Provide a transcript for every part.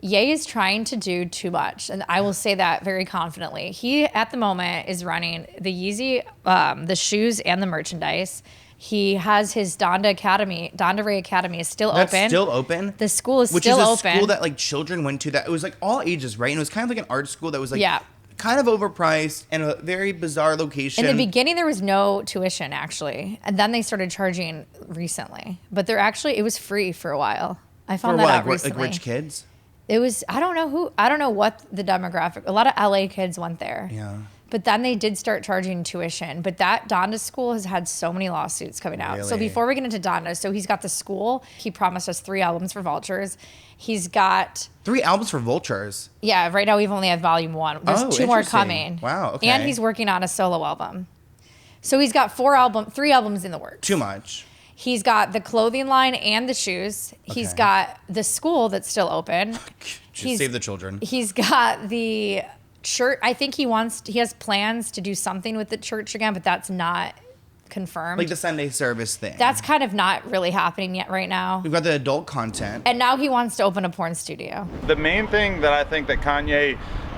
Ye is trying to do too much, and I will say that very confidently. He, at the moment, is running the Yeezy, the shoes, and the merchandise. He has his Donda Ray Academy is still open. That's still open? The school is Which still open. Which is a school that, like, children went to. That it was, like, all ages, right? And it was kind of like an art school that was, like, kind of overpriced and a very bizarre location. In the beginning, there was no tuition, actually. And then they started charging recently. But it was free for a while. I found that out recently. Like rich kids? It was, I don't know what the demographic, a lot of LA kids went there. Yeah. But then they did start charging tuition. But that Donda school has had so many lawsuits coming out. Really? So before we get into Donda, so he's got the school. He promised us 3 albums for Vultures. He's got 3 albums for Vultures? Yeah, right now we've only had volume 1. There's 2 more coming. Wow, okay. And he's working on a solo album. So he's got 3 albums in the works. Too much. He's got the clothing line and the shoes. Okay. He's got the school that's still open. Save the children. He's got the church. I think he has plans to do something with the church again, but that's not confirmed. Like the Sunday service thing. That's kind of not really happening yet right now. We've got the adult content. And now he wants to open a porn studio. The main thing that I think that Kanye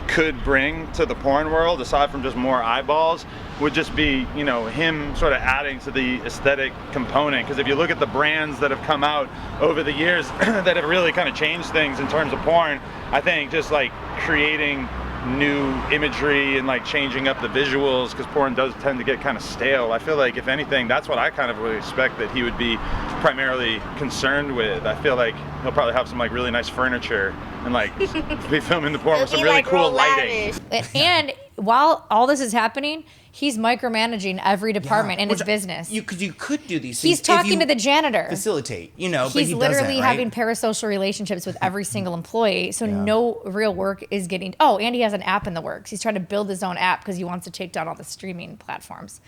could bring to the porn world, aside from just more eyeballs, would just be, him sort of adding to the aesthetic component. Because if you look at the brands that have come out over the years that have really kind of changed things in terms of porn, I think just like creating new imagery and like changing up the visuals, because porn does tend to get kind of stale. I feel like if anything, that's what I kind of would expect that he would be primarily concerned with. I feel like he'll probably have some like really nice furniture and like be filming the porn with some really cool lighting. And while all this is happening, he's micromanaging every department in his business. Because you could do these things. He's talking to the janitor. Facilitate, He's but he literally doesn't, right? having parasocial relationships with every single employee. So no real work is getting. Oh, and he has an app in the works. He's trying to build his own app because he wants to take down all the streaming platforms.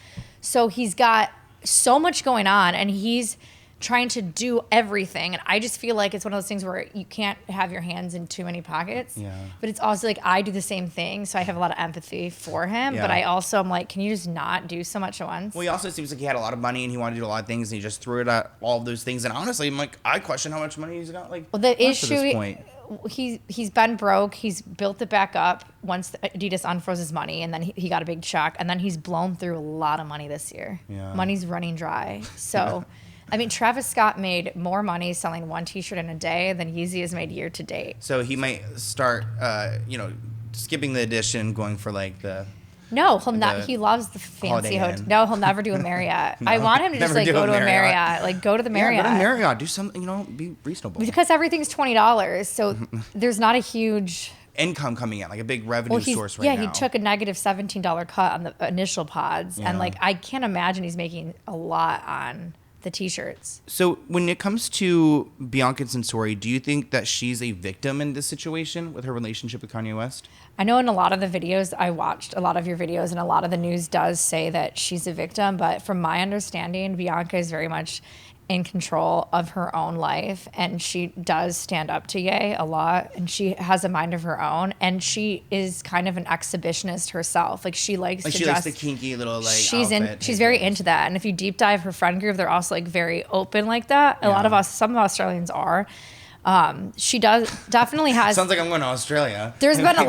So he's got so much going on, and he's trying to do everything. And I just feel like it's one of those things where you can't have your hands in too many pockets. Yeah. But it's also like I do the same thing, so I have a lot of empathy for him. Yeah. But I also am like, can you just not do so much at once? Well, he also seems like he had a lot of money and he wanted to do a lot of things and he just threw it at all of those things. And honestly, I'm like, I question how much money he's got. Like, well, the issue, at this point. He's been broke. He's built it back up once Adidas unfroze his money, and then he got a big shock, and then he's blown through a lot of money this year. Yeah. Money's running dry. So, I mean, Travis Scott made more money selling 1 T-shirt in a day than Yeezy has made year to date. So he might start, skipping the edition, going for like the. No, he'll not. He loves the fancy hotel. No, he'll never do a Marriott. No, I want him to just like go to a Marriott. Like go to the Marriott. Yeah, go to Marriott. Do something. Be reasonable. Because everything's $20, so there's not a huge income coming in, like a big revenue source right now. Yeah, he took a negative $17 cut on the initial pods, and like I can't imagine he's making a lot on the T-shirts. So when it comes to Bianca Censori, do you think that she's a victim in this situation with her relationship with Kanye West? I know in a lot of the videos, I watched a lot of your videos, and a lot of the news does say that she's a victim, but from my understanding, Bianca is very much in control of her own life, and she does stand up to Ye a lot, and she has a mind of her own, and she is kind of an exhibitionist herself. Like she likes to likes the kinky little like she's very into that. And if you deep dive her friend group, they're also like very open like that. Some Australians are. She definitely has. Sounds like I'm going to Australia. There's been a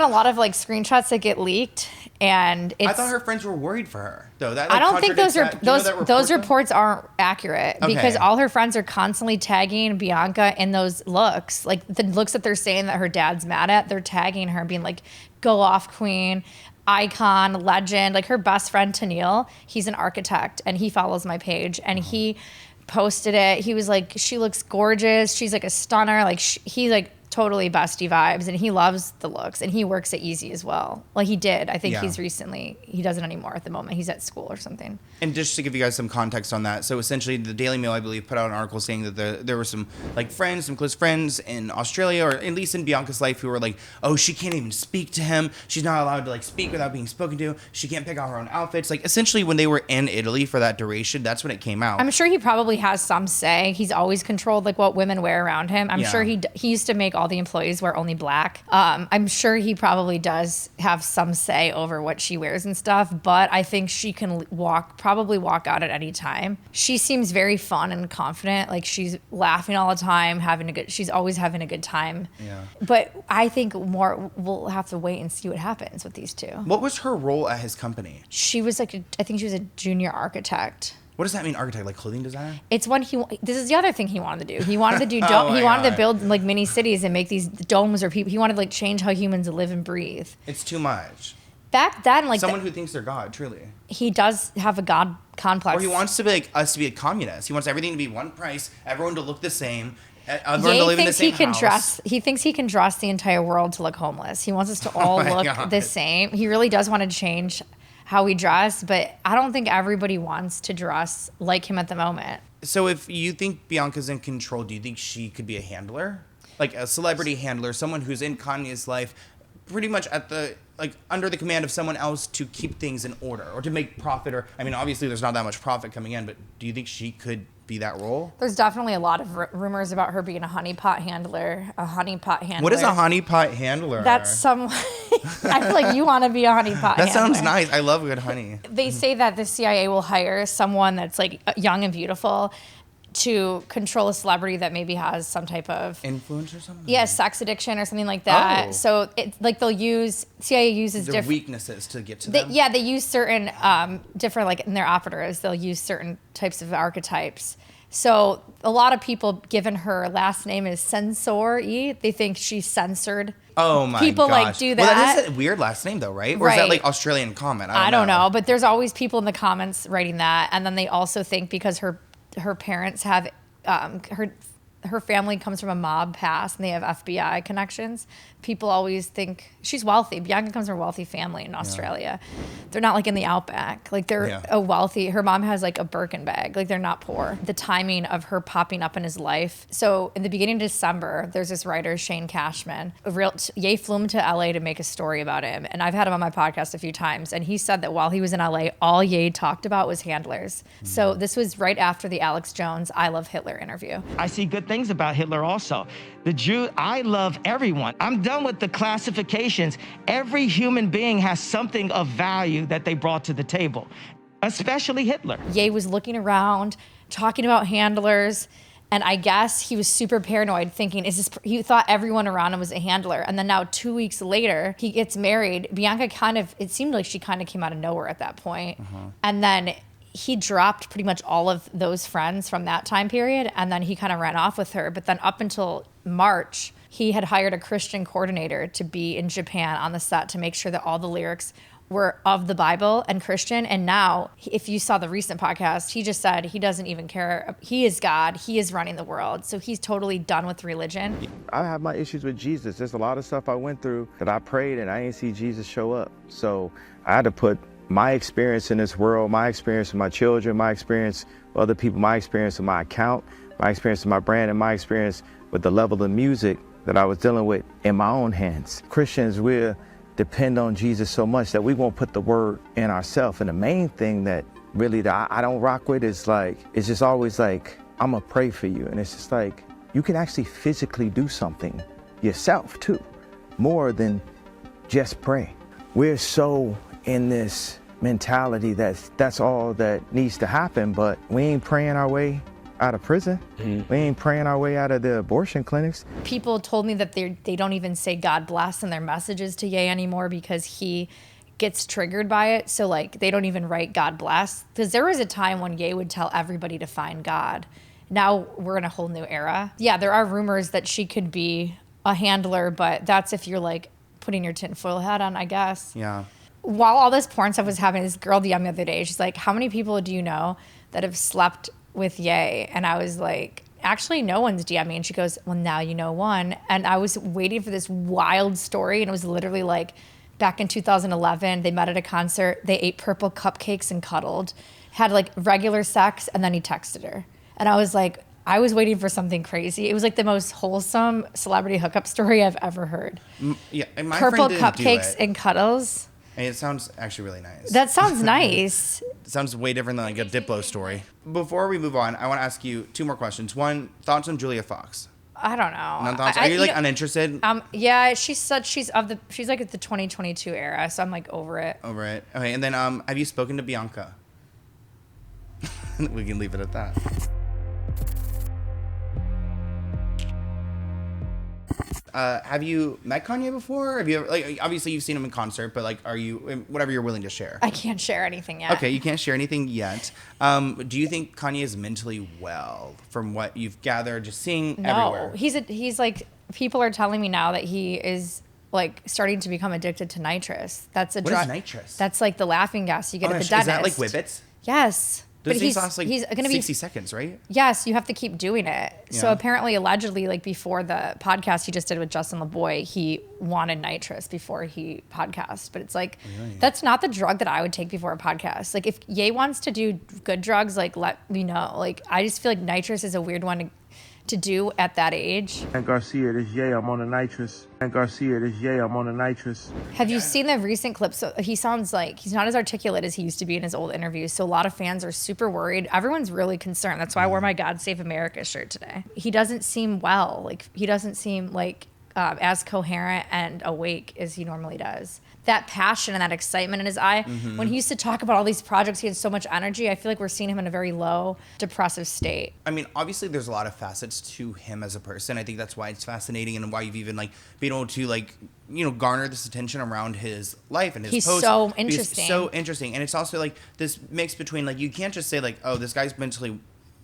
lot of like screenshots that get leaked, and I thought her friends were worried for her. Though that I don't think those reports aren't accurate because all her friends are constantly tagging Bianca in those looks, like the looks that they're saying that her dad's mad at. They're tagging her, being like, "Go off, queen." Icon, legend. Like her best friend Tennille, he's an architect, and he follows my page, and he posted it. He was like, she looks gorgeous. She's like a stunner. Like he's like totally bestie vibes, and he loves the looks, and he works at Yeezy as well. Like he did. I think he doesn't anymore at the moment. He's at school or something. And just to give you guys some context on that, so essentially the Daily Mail, I believe, put out an article saying that there were some like some close friends in Australia, or at least in Bianca's life, who were like, oh, she can't even speak to him. She's not allowed to like speak without being spoken to. She can't pick out her own outfits. Like essentially when they were in Italy for that duration, that's when it came out. I'm sure he probably has some say. He's always controlled like what women wear around him. I'm sure he used to make all all the employees wear only black. I'm sure he probably does have some say over what she wears and stuff, but I think she can probably walk out at any time. She seems very fun and confident. Like she's laughing all the time, she's always having a good time. Yeah. But I think we'll have to wait and see what happens with these two. What was her role at his company? She was I think she was a junior architect. What does that mean, architect? Like clothing designer? It's when this is the other thing he wanted to do. He wanted to do, he wanted to build like mini cities and make these domes or people. He wanted to like change how humans live and breathe. It's too much. Back then, like someone who thinks they're God, truly. He does have a God complex. Or he wants to be like us to be a communist. He wants everything to be one price, everyone to look the same. Everyone to live in the same house. He thinks he can dress the entire world to look homeless. He wants us to all look the same. He really does want to change how we dress, but I don't think everybody wants to dress like him at the moment. So if you think Bianca's in control, do you think she could be a handler? Like a celebrity handler, someone who's in Kanye's life, pretty much under the command of someone else to keep things in order or to make profit, or I mean obviously there's not that much profit coming in, but do you think she could be that role? There's definitely a lot of rumors about her being a honeypot handler. What is a honeypot handler? That's some. I feel like you want to be a honeypot handler. That sounds nice. I love good honey. They say that the CIA will hire someone that's like young and beautiful to control a celebrity that maybe has some type of influence or something. Yeah, sex addiction or something like that. Oh. So CIA uses their weaknesses to get to them. Yeah, they use certain different, like in their operatives, they'll use certain types of archetypes. So a lot of people, given her last name is Censori, they think she's censored. Oh my people gosh. Like do that. Well, that is a weird last name though, right? Or is that like Australian comment? I don't know, but there's always people in the comments writing that, and then they also think because her parents have her family comes from a mob past and they have FBI connections. People always think she's wealthy. Bianca comes from a wealthy family in Australia. Yeah. They're not like in the outback. Like they're her mom has like a Birkin bag. Like they're not poor. The timing of her popping up in his life. So in the beginning of December, there's this writer, Shane Cashman. Ye flew him to LA to make a story about him. And I've had him on my podcast a few times. And he said that while he was in LA, all Ye talked about was handlers. Mm. So this was right after the Alex Jones I Love Hitler interview. I see good things about Hitler also. The Jew, I love everyone. I'm done with the classifications. Every human being has something of value that they brought to the table, especially Hitler. Ye was looking around, talking about handlers, and I guess he was super paranoid, thinking, he thought everyone around him was a handler. And then now 2 weeks later, he gets married. Bianca it seemed like she kind of came out of nowhere at that point. Uh-huh. And then he dropped pretty much all of those friends from that time period, and then he kind of ran off with her. But then up until March, he had hired a Christian coordinator to be in Japan on the set to make sure that all the lyrics were of the Bible and Christian. And now, if you saw the recent podcast, he just said he doesn't even care. He is God. He is running the world. So he's totally done with religion. I have my issues with Jesus. There's a lot of stuff I went through that I prayed and I didn't see Jesus show up. So I had to put my experience in this world, my experience with my children, my experience with other people, my experience with my account, my experience with my brand, and my experience with the level of music that I was dealing with in my own hands. Christians, we depend on Jesus so much that we won't put the word in ourselves. And the main thing that really that I don't rock with is like, it's just always like, I'm gonna pray for you. And it's just like, you can actually physically do something yourself too, more than just pray. We're so in this mentality that's all that needs to happen, but we ain't praying our way out of prison. Mm-hmm. We ain't praying our way out of the abortion clinics. People told me that they don't even say God bless in their messages to Ye anymore because he gets triggered by it. So like they don't even write God bless, because there was a time when Ye would tell everybody to find God. Now we're in a whole new era. Yeah, there are rumors that she could be a handler, but that's if you're like putting your tinfoil hat on, I guess. Yeah. While all this porn stuff was happening, this girl DM'd me the other day. She's like, how many people do you know that have slept with Ye? And I was like, actually, no one's DM'd me. And she goes, well, now you know one. And I was waiting for this wild story. And it was literally like, back in 2011, they met at a concert. They ate purple cupcakes and cuddled, had like regular sex, and then he texted her. And I was like, I was waiting for something crazy. It was like the most wholesome celebrity hookup story I've ever heard. Yeah, and my purple friend didn't cupcakes do it. and cuddles. And it sounds actually really nice. That sounds nice. It sounds way different than like a Diplo story. Before we move on, I want to ask you two more questions. One, thoughts on Julia Fox? I don't know. No thoughts? Are you like uninterested? Yeah, she's like at the 2022 era, so I'm like over it. Okay, and then have you spoken to Bianca? We can leave it at that. Have you met Kanye before? Have you ever, like, obviously you've seen him in concert, but like, are you, whatever you're willing to share? I can't share anything yet. Okay, you can't share anything yet. Do you think Kanye is mentally well from what you've gathered, just seeing everywhere? No, he's like, people are telling me now that he is like starting to become addicted to nitrous. That's a drug. What is nitrous? That's like the laughing gas you get at the dentist. Is that like Whippets? Yes. Those things last like 60 seconds, right? Yes, you have to keep doing it. Yeah. So apparently, allegedly, like before the podcast he just did with Justin LeBoy, he wanted nitrous before he podcast. But it's like, that's not the drug that I would take before a podcast. Like if Ye wants to do good drugs, like let me know. Like I just feel like nitrous is a weird one to do at that age. And Garcia, this Ye, I'm on the nitrous. And Garcia, this Ye, I'm on the nitrous. Have you seen the recent clips? So he sounds like he's not as articulate as he used to be in his old interviews. So a lot of fans are super worried. Everyone's really concerned. That's why I wore my God Save America shirt today. He doesn't seem well. Like he doesn't seem like as coherent and awake as he normally does. That passion and that excitement in his eye. Mm-hmm. When he used to talk about all these projects, he had so much energy. I feel like we're seeing him in a very low, depressive state. I mean, obviously there's a lot of facets to him as a person. I think that's why it's fascinating and why you've even like been able to like, you know, garner this attention around his life and his posts. He's so interesting. He's so interesting. And it's also like this mix between like, you can't just say like, oh, this guy's mentally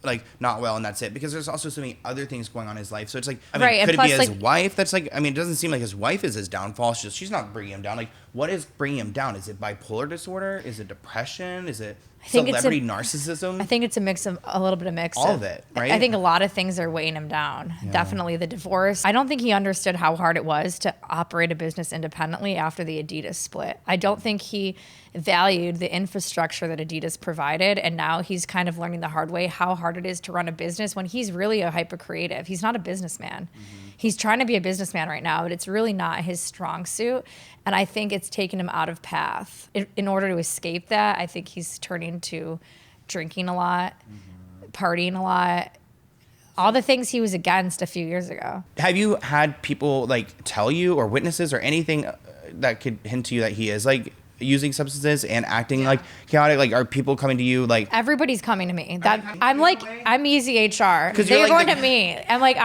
like not well and that's it, because there's also so many other things going on in his life. So it's like, I mean, could it be his wife that's like, I mean, it doesn't seem like his wife is his downfall. She's not bringing him down. Like, what is bringing him down? Is it bipolar disorder? Is it depression? Is it celebrity narcissism? I think it's a little bit of mix. All of it, right? I think a lot of things are weighing him down. Yeah. Definitely the divorce. I don't think he understood how hard it was to operate a business independently after the Adidas split. I don't think he valued the infrastructure that Adidas provided, and now he's kind of learning the hard way how hard it is to run a business when he's really a hyper creative. He's not a businessman. Mm-hmm. He's trying to be a businessman right now, but it's really not his strong suit. And I think it's taken him out of path. In order to escape that, I think he's turning to drinking a lot, partying a lot, all the things he was against a few years ago. Have you had people like tell you or witnesses or anything that could hint to you that he is like using substances and acting like chaotic? Like, are people coming to you? Like, everybody's coming to me. I'm easy HR. They're going to me. I'm like,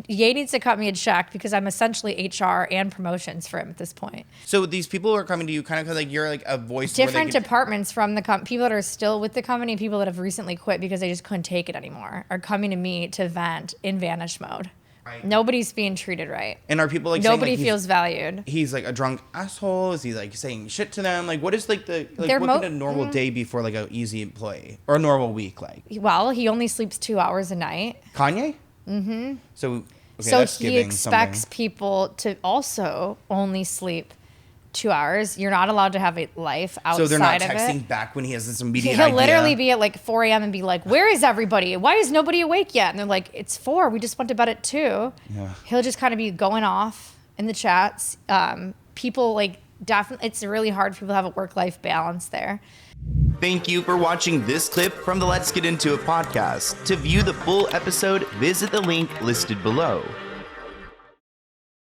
Ye needs to cut me a check because I'm essentially HR and promotions for him at this point. So these people are coming to you kind of like you're like a voice. Different departments from the people that are still with the company, people that have recently quit because they just couldn't take it anymore, are coming to me to vent in vanish mode. Right. Nobody's being treated right. And are people like nobody saying, like, feels valued? He's like a drunk asshole. Is he like saying shit to them? Like, what is like the what could a normal day be for like an easy employee or a normal week like? Well, he only sleeps 2 hours a night. Kanye? Mm-hmm. So he expects people to also only sleep 2 hours. You're not allowed to have a life outside of it. So they're not texting back when he has this immediate idea. He'll literally be at like 4 a.m. and be like, where is everybody? Why is nobody awake yet? And they're like, it's 4. We just went to bed at 2. Yeah. He'll just kind of be going off in the chats. People like definitely, it's really hard for people to have a work-life balance there. Thank you for watching this clip from the Let's Get Into It podcast. To view the full episode, visit the link listed below.